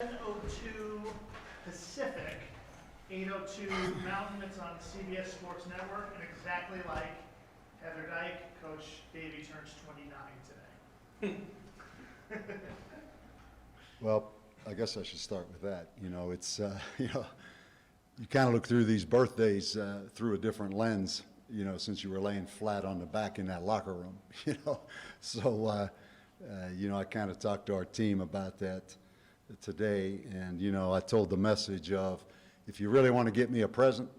10:02 Pacific, 8:02 Mountain. It's on CBS Sports Network, and exactly like Heather Dyke, Coach Davie turns 29 today. Well, I guess I should start with that. It's you kind of look through these birthdays through a different lens. Since you were laying flat on the back in that locker room. So I kind of talked to our team about that today, and I told the message of, if you really want to get me a present,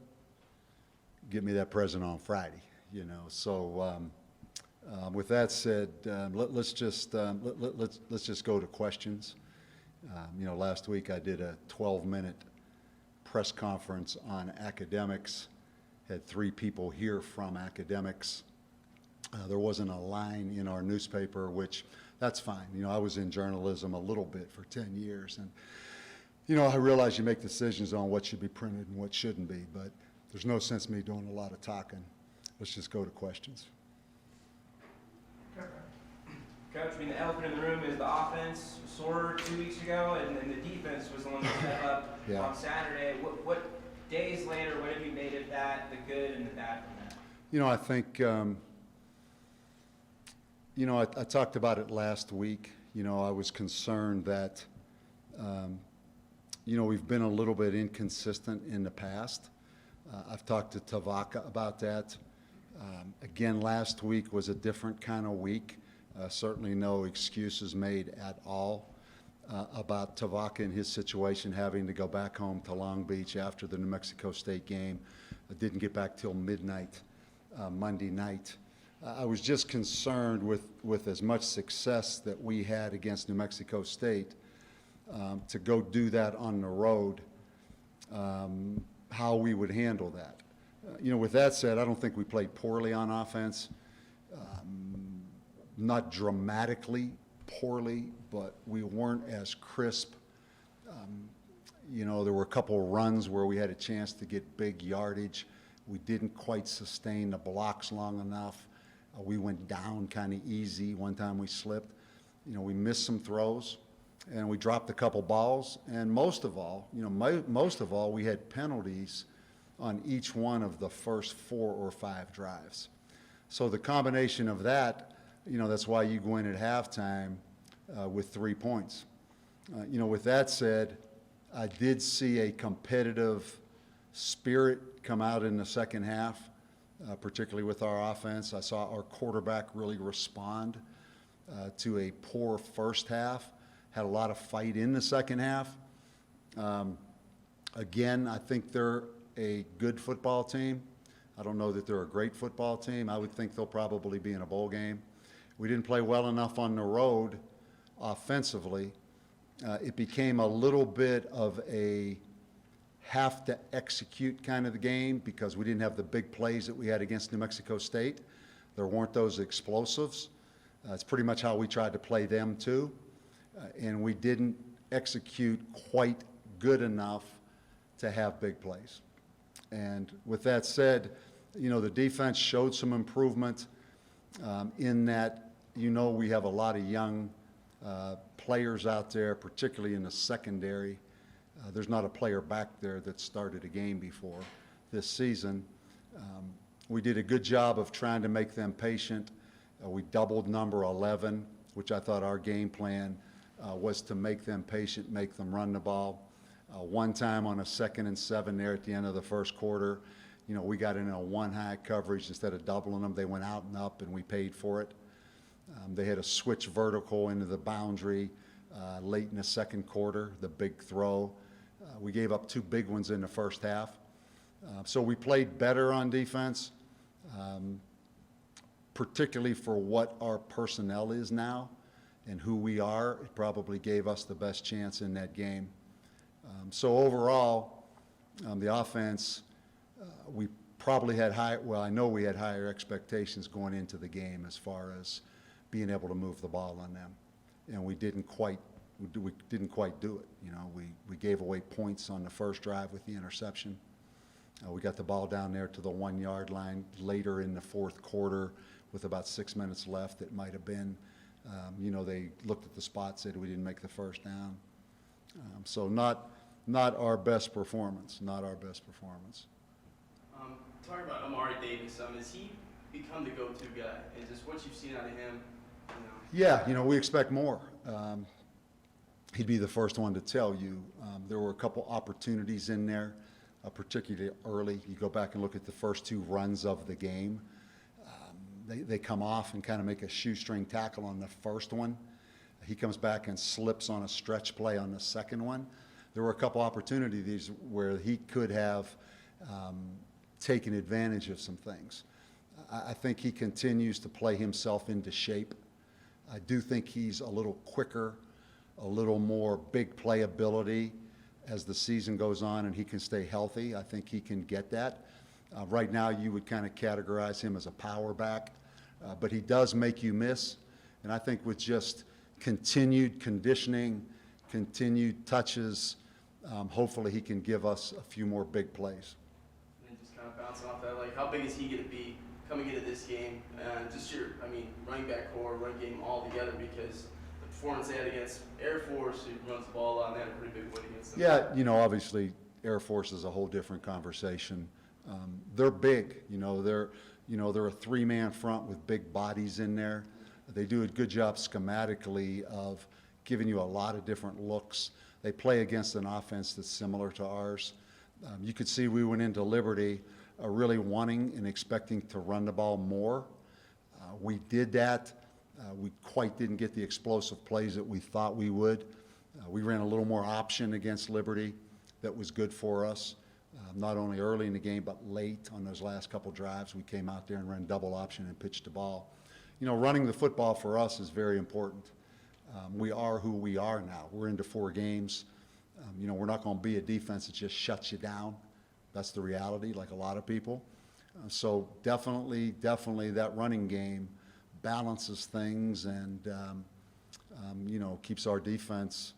get me that present on Friday. So with that said, let's just go to questions. Last week I did a 12-minute press conference on academics. Had 3 people here from academics. There wasn't a line in our newspaper, which that's fine. I was in journalism a little bit for 10 years, and I realize you make decisions on what should be printed and what shouldn't be, but there's no sense me doing a lot of talking. Let's just go to questions. Coach, the elephant in the room is the offense soared 2 weeks ago, and then the defense was the one that stepped up on Saturday. What days later, what have you made of that, the good and the bad from that? I think, I talked about it last week. I was concerned that, we've been a little bit inconsistent in the past. I've talked to Tavaka about that. Again, last week was a different kind of week. Certainly no excuses made at all about Tavaka and his situation, having to go back home to Long Beach after the New Mexico State game. I didn't get back till midnight Monday night. I was just concerned with as much success that we had against New Mexico State, to go do that on the road, how we would handle that. With that said, I don't think we played poorly on offense. Not dramatically poorly, but we weren't as crisp. There were a couple of runs where we had a chance to get big yardage. We didn't quite sustain the blocks long enough. We went down kind of easy. One time we slipped. We missed some throws, and we dropped a couple balls. And most of all, we had penalties on each one of the first 4 or 5 drives. So the combination of that, that's why you go in at halftime with 3 points. With that said, I did see a competitive spirit come out in the second half, particularly with our offense. I saw our quarterback really respond to a poor first half, had a lot of fight in the second half. Again, I think they're a good football team. I don't know that they're a great football team. I would think they'll probably be in a bowl game. We didn't play well enough on the road offensively. It became a little bit of a have to execute kind of the game because we didn't have the big plays that we had against New Mexico State. There weren't those explosives. It's pretty much how we tried to play them too. And we didn't execute quite good enough to have big plays. And with that said, the defense showed some improvement in that, we have a lot of young players out there, particularly in the secondary. There's not a player back there that started a game before this season. We did a good job of trying to make them patient. We doubled number 11, which I thought our game plan was to make them patient, make them run the ball. One time on a 2nd and 7 there at the end of the first quarter, we got in a one-high coverage. Instead of doubling them, they went out and up, and we paid for it. They had a switch vertical into the boundary late in the second quarter, the big throw. We gave up 2 big ones in the first half. So we played better on defense, particularly for what our personnel is now and who we are. It probably gave us the best chance in that game. So overall, the offense, we probably had I know we had higher expectations going into the game as far as being able to move the ball on them, and we didn't quite do it. We gave away points on the first drive with the interception. We got the ball down there to the 1-yard line later in the fourth quarter with about 6 minutes left. It might have been, they looked at the spot, said we didn't make the first down. So not our best performance, not our best performance. Talking about Amari Davis, has he become the go-to guy? Is this what you've seen out of him? Yeah, we expect more. He'd be the first one to tell you. There were a couple opportunities in there, particularly early. You go back and look at the first 2 runs of the game. They come off and kind of make a shoestring tackle on the first one. He comes back and slips on a stretch play on the second one. There were a couple opportunities where he could have taken advantage of some things. I think he continues to play himself into shape. I do think he's a little quicker, a little more big playability as the season goes on and he can stay healthy. I think he can get that. Right now you would kind of categorize him as a power back, but he does make you miss. And I think with just continued conditioning, continued touches, hopefully he can give us a few more big plays. And just kind of bouncing off that, like how big is he going to be coming into this game? Just running back core, run game all together, because the performance they had against Air Force, who runs the ball a lot, and they had a pretty big win against them. Yeah, obviously Air Force is a whole different conversation. They're big, they're a 3-man front with big bodies in there. They do a good job schematically of giving you a lot of different looks. They play against an offense that's similar to ours. You could see we went into Liberty really wanting and expecting to run the ball more. We did that. We quite didn't get the explosive plays that we thought we would. We ran a little more option against Liberty that was good for us. Not only early in the game, but late on those last couple drives, we came out there and ran double option and pitched the ball. Running the football for us is very important. We are who we are now. We're into 4 games. We're not going to be a defense that just shuts you down. That's the reality, like a lot of people. So definitely that running game balances things and, keeps our defense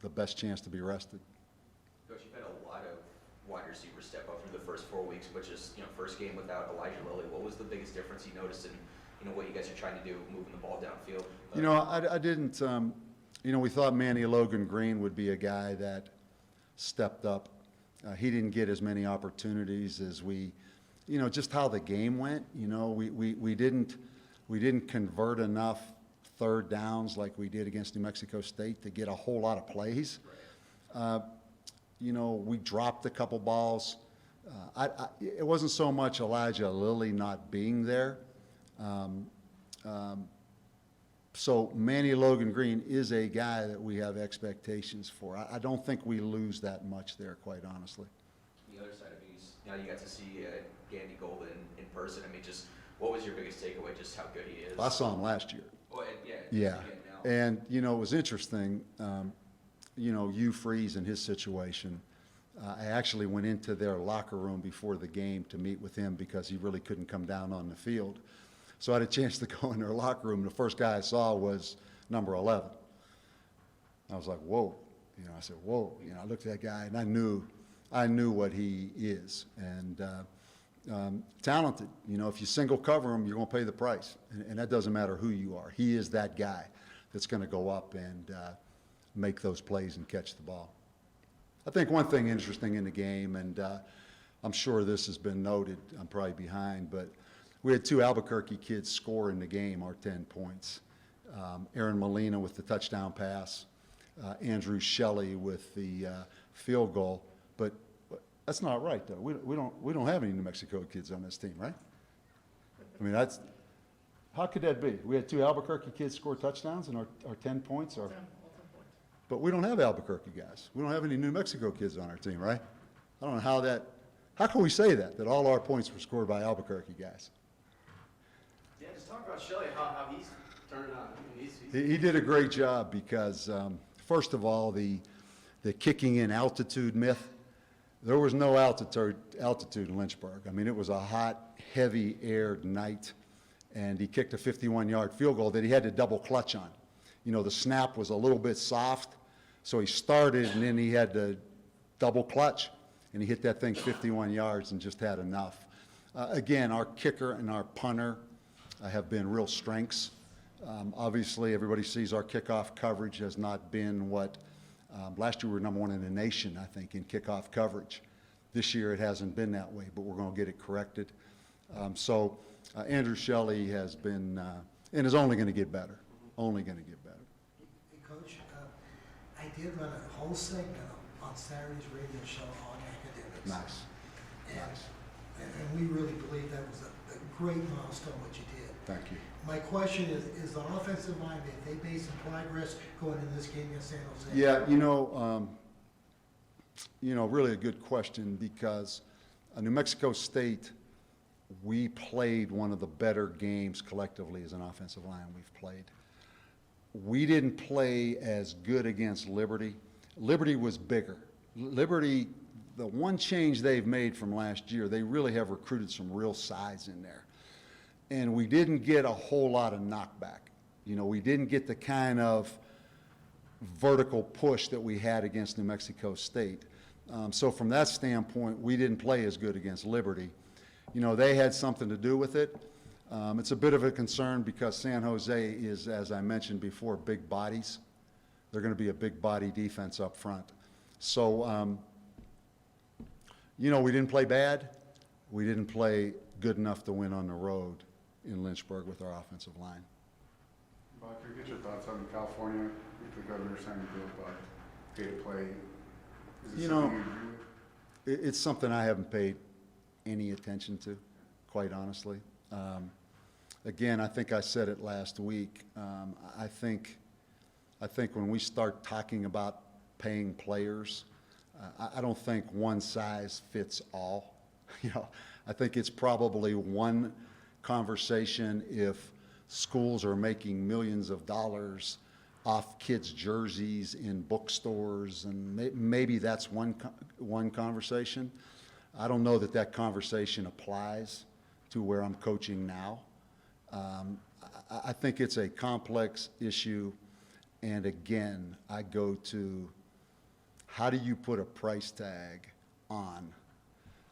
the best chance to be rested. Coach, you've had a lot of wide receivers step up through the first 4 weeks, but just, first game without Elijah Lilly, what was the biggest difference you noticed in, what you guys are trying to do, moving the ball downfield? I didn't, we thought Manny Logan Green would be a guy that stepped up. He didn't get as many opportunities as we, just how the game went. We didn't convert enough third downs like we did against New Mexico State to get a whole lot of plays. We dropped a couple balls. It wasn't so much Elijah Lilly not being there. So Manny Logan Green is a guy that we have expectations for. I don't think we lose that much there, quite honestly. The other side of it is now you got to see Gandy Golden in person. Just what was your biggest takeaway? Just how good he is. I saw him last year. Oh, yeah. And it was interesting. Hugh Freeze in his situation. I actually went into their locker room before the game to meet with him because he really couldn't come down on the field. So I had a chance to go in their locker room. The first guy I saw was number 11. I was like, whoa. I said, whoa. I looked at that guy and I knew what he is. And talented. If you single cover him, you're going to pay the price. And that doesn't matter who you are. He is that guy that's going to go up and make those plays and catch the ball. I think one thing interesting in the game, and I'm sure this has been noted, I'm probably behind, but we had 2 Albuquerque kids score in the game, our 10 points. Aaron Molina with the touchdown pass, Andrew Shelley with the field goal. But that's not right, though. We don't have any New Mexico kids on this team, right? How could that be? We had 2 Albuquerque kids score touchdowns and our 10 points are. 10 points. But we don't have Albuquerque guys. We don't have any New Mexico kids on our team, right? I don't know how can we say that all our points were scored by Albuquerque guys? Yeah, just talk about Shelley, how he's turning on. He did a great job because, first of all, the kicking in altitude myth, there was no altitude in Lynchburg. It was a hot, heavy aired night, and he kicked a 51-yard field goal that he had to double clutch on. The snap was a little bit soft, so he started and then he had to double clutch, and he hit that thing 51 yards and just had enough. Again, our kicker and our punter have been real strengths. Obviously, everybody sees our kickoff coverage has not been what Last year we were number one in the nation, I think, in kickoff coverage. This year it hasn't been that way, but we're going to get it corrected. Andrew Shelley has been, and is only going to get better, only going to get better. Hey, Coach, I did run a whole segment on Saturday's radio show on academics. Nice. And we really believe that was a great milestone what you did. Thank you. My question is the offensive line, if they made some progress going into this game against San Jose? Yeah, really a good question, because New Mexico State, we played one of the better games collectively as an offensive line we've played. We didn't play as good against Liberty. Liberty was bigger. Liberty, the one change they've made from last year, they really have recruited some real size in there. And we didn't get a whole lot of knockback. We didn't get the kind of vertical push that we had against New Mexico State. So from that standpoint, we didn't play as good against Liberty. They had something to do with it. It's a bit of a concern because San Jose is, as I mentioned before, big bodies. They're going to be a big body defense up front. So, we didn't play bad. We didn't play good enough to win on the road in Lynchburg with our offensive line. Bob, can I get your thoughts on California with the governor signing a bill about pay to play? Is it something you agree with? It's something I haven't paid any attention to, quite honestly. Again, I think I said it last week. I think when we start talking about paying players, I don't think one size fits all. I think it's probably one conversation if schools are making millions of dollars off kids' jerseys in bookstores, and maybe that's one conversation. I don't know that conversation applies to where I'm coaching now. I think it's a complex issue, and again, I go to how do you put a price tag on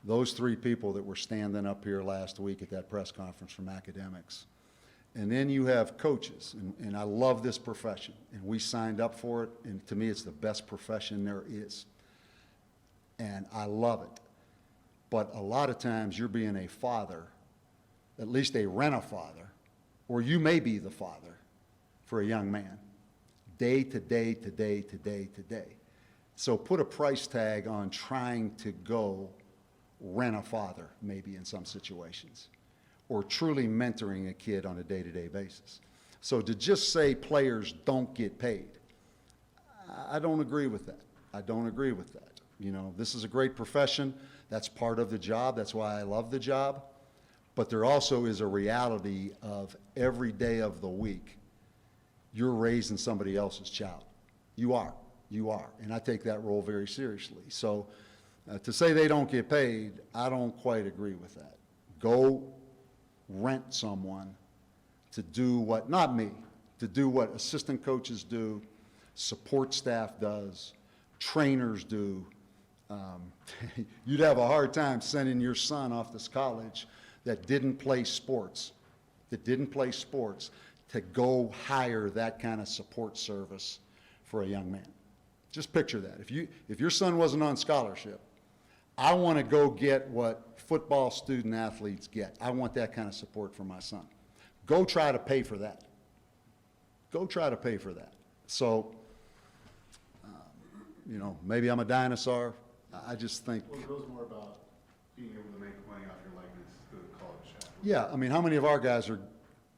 those three people that were standing up here last week at that press conference from academics? And then you have coaches, and I love this profession, and we signed up for it, and to me it's the best profession there is, and I love it. But a lot of times you're being a father, at least a rent-a-father, or you may be the father for a young man, day to day to day to day to day. So put a price tag on trying to go rent-a-father maybe in some situations, or truly mentoring a kid on a day-to-day basis. So to just say players don't get paid, I don't agree with that. I don't agree with that. This is a great profession. That's part of the job. That's why I love the job. But there also is a reality of every day of the week, you're raising somebody else's child. You are. And I take that role very seriously. So to say they don't get paid, I don't quite agree with that. Go rent someone to do what, not me, to do what assistant coaches do, support staff does, trainers do. You'd have a hard time sending your son off to college that didn't play sports, to go hire that kind of support service for a young man. Just picture that. If your son wasn't on scholarship, I want to go get what football student athletes get. I want that kind of support for my son. Go try to pay for that. So, maybe I'm a dinosaur. I just think. Well, it goes more about being able to make money off your likeness to the college athlete. Yeah, how many of our guys are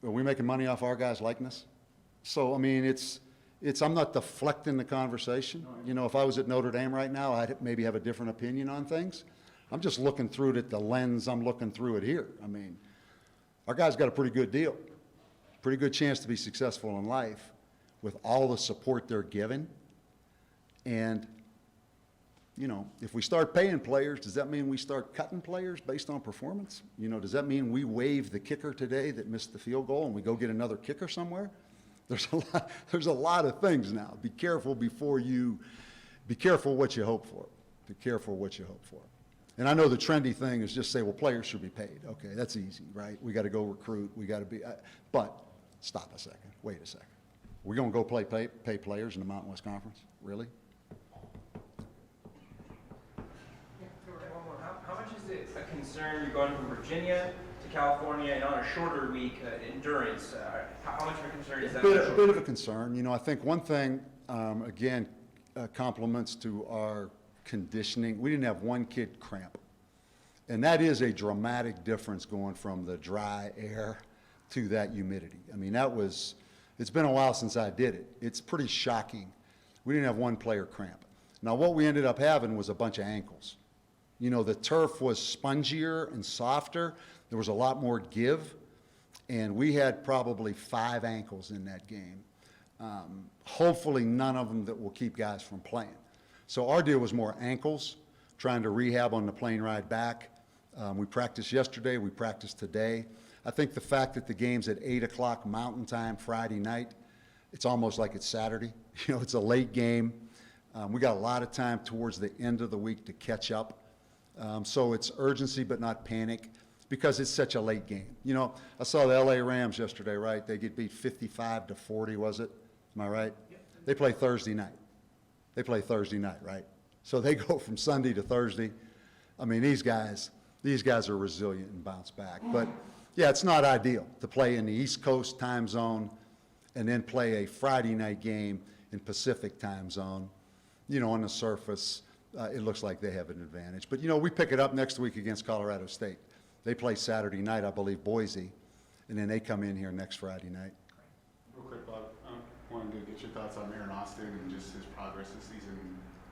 we making money off our guys' likeness? So, I'm not deflecting the conversation. If I was at Notre Dame right now, I'd maybe have a different opinion on things. I'm just looking through it at the lens I'm looking through it here. Our guys got a pretty good deal, pretty good chance to be successful in life with all the support they're given. And, if we start paying players, does that mean we start cutting players based on performance? Does that mean we waive the kicker today that missed the field goal and we go get another kicker somewhere? There's a lot of things now. Be careful what you hope for. And I know the trendy thing is just say, well, players should be paid. Okay, that's easy, right? We got to go recruit. We got to be, but stop a second. Wait a second. We're going to go pay players in the Mountain West Conference? Really? a concern? You're going from Virginia to California and on a shorter week, endurance. How much of a concern is that? A bit of a concern. You know, I think one thing, again, compliments to our conditioning. We didn't have one kid cramp. And that is a dramatic difference going from the dry air to that humidity. I mean, it's been a while since I did it. It's pretty shocking. We didn't have one player cramp. Now, what we ended up having was a bunch of ankles. You know, the turf was spongier and softer. There was a lot more give. And we had probably 5 ankles in that game. Hopefully none of them that will keep guys from playing. So our deal was more ankles, trying to rehab on the plane ride back. We practiced yesterday, we practiced today. I think the fact that the game's at 8 o'clock Mountain Time Friday night, it's almost like it's Saturday. You know, it's a late game. We got a lot of time towards the end of the week to catch up. So it's urgency but not panic because it's such a late game. You know, I saw the LA Rams yesterday, right? They get beat 55-40, was it? Am I right? Yep. They play Thursday night. They play Thursday night, right? So they go from Sunday to Thursday. I mean, these guys are resilient and bounce back. But yeah, it's not ideal to play in the East Coast time zone and then play a Friday night game in Pacific time zone. You know, on the surface, it looks like they have an advantage. But, you know, we pick it up next week against Colorado State. They play Saturday night, I believe, Boise, and then they come in here next Friday night. Real quick, Bob, I wanted to get your thoughts on Aaron Austin and just his progress this season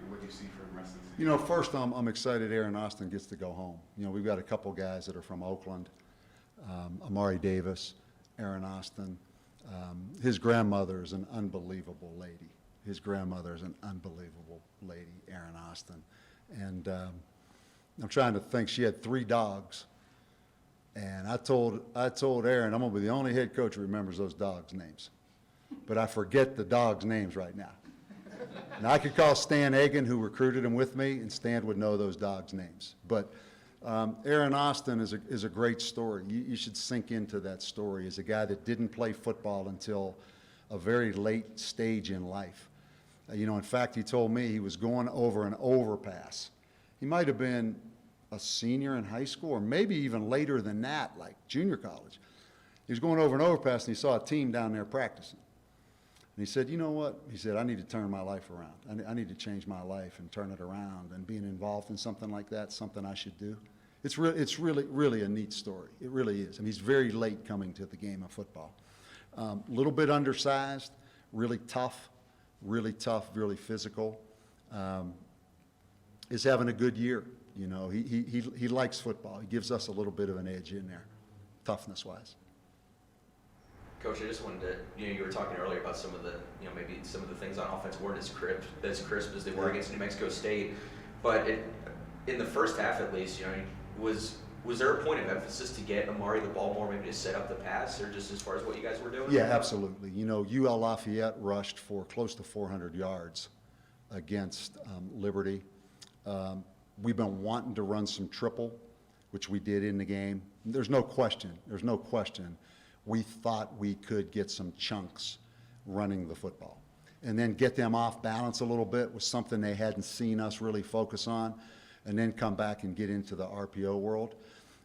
and what you see for the rest of the season. You know, first, I'm excited Aaron Austin gets to go home. You know, we've got a couple guys that are from Oakland, Amari Davis, Aaron Austin. His grandmother is an unbelievable lady. His grandmother is an unbelievable lady, Aaron Austin. And I'm trying to think, she had 3 dogs. And I told Aaron, I'm going to be the only head coach who remembers those dogs' names. But I forget the dogs' names right now. Now, I could call Stan Egan, who recruited him with me, and Stan would know those dogs' names. But Aaron Austin is a great story. You should sink into that story as a guy that didn't play football until a very late stage in life. You know, in fact, he told me he was going over an overpass. He might have been a senior in high school or maybe even later than that, like junior college. He was going over an overpass and he saw a team down there practicing. And he said, you know what? He said, I need to turn my life around. I need to change my life and turn it around, and being involved in something like that, something I should do. It's really a neat story. It really is. I mean, he's very late coming to the game of football. Little bit undersized, really tough, really physical. Is having a good year. You know, he likes football. He gives us a little bit of an edge in there, toughness-wise. Coach, I just wanted to, you were talking earlier about some of the, maybe some of the things on offense weren't as crisp as they were against New Mexico State. But in the first half, at least, was there a point of emphasis to get Amari the ball more, maybe to set up the pass, or just as far as what you guys were doing? Yeah, absolutely. You know, UL Lafayette rushed for close to 400 yards against Liberty. We've been wanting to run some triple, which we did in the game. There's no question. We thought we could get some chunks running the football. And then get them off balance a little bit was something they hadn't seen us really focus on, and then come back and get into the RPO world.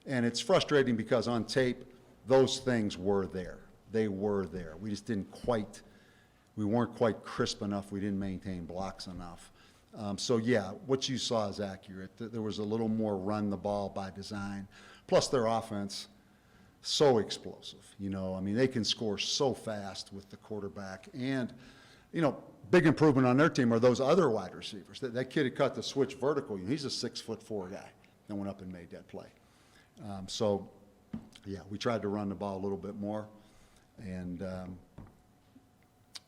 And it's frustrating because on tape, those things were there. They were there. We just we weren't quite crisp enough. We didn't maintain blocks enough. So yeah, what you saw is accurate. There was a little more run the ball by design. Plus their offense, so explosive. I mean, they can score so fast with the quarterback. And, big improvement on their team are those other wide receivers. That kid had cut the switch vertical. He's a 6'4" guy that went up and made that play. So, yeah, we tried to run the ball a little bit more. And,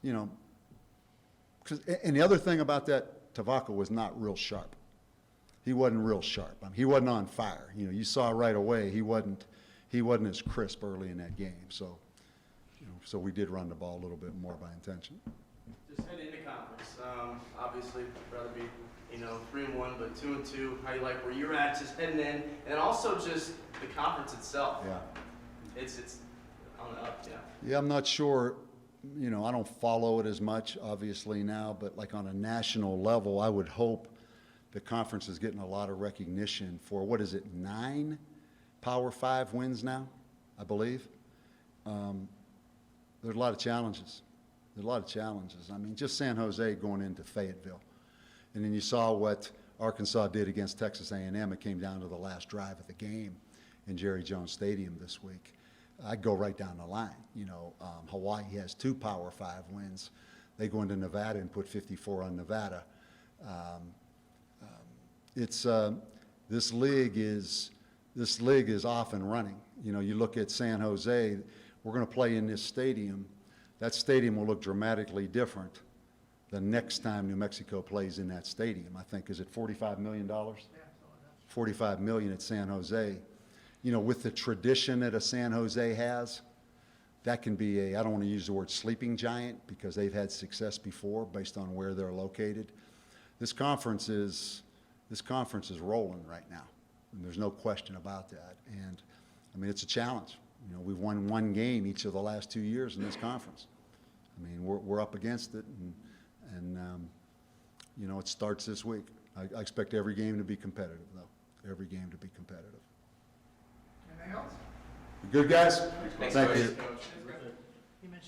and the other thing about that, Tavaka was not real sharp. He wasn't real sharp. I mean, he wasn't on fire. You saw right away he wasn't as crisp early in that game. So, so we did run the ball a little bit more by intention. Just heading into conference, obviously, rather be 3-1, but 2-2. How you like where you're at, just heading in, and also just the conference itself. Yeah. It's on the up, yeah. Yeah, I'm not sure. I don't follow it as much, obviously now, but like on a national level, I would hope the conference is getting a lot of recognition for, what is it, 9 Power 5 wins now, I believe. There's a lot of challenges. There's a lot of challenges. I mean, just San Jose going into Fayetteville. And then you saw what Arkansas did against Texas A&M. It came down to the last drive of the game in Jerry Jones Stadium this week. I'd go right down the line. You know, Hawaii has 2 Power 5 wins. They go into Nevada and put 54 on Nevada. This league is off and running. You know, you look at San Jose, we're going to play in this stadium. That stadium will look dramatically different the next time New Mexico plays in that stadium. I think, is it $45 million? Yeah, so $45 million at San Jose. You know, with the tradition that a San Jose has, that can be a, I don't want to use the word sleeping giant because they've had success before based on where they're located. This conference is rolling right now, and there's no question about that. And I mean, it's a challenge. You know, we've won 1 game each of the last 2 years in this conference. I mean, we're up against it, and you know, it starts this week. I expect every game to be competitive, though. Every game to be competitive. anything else? You good, guys? Thanks, Thank Coach. you. Coach. That's good.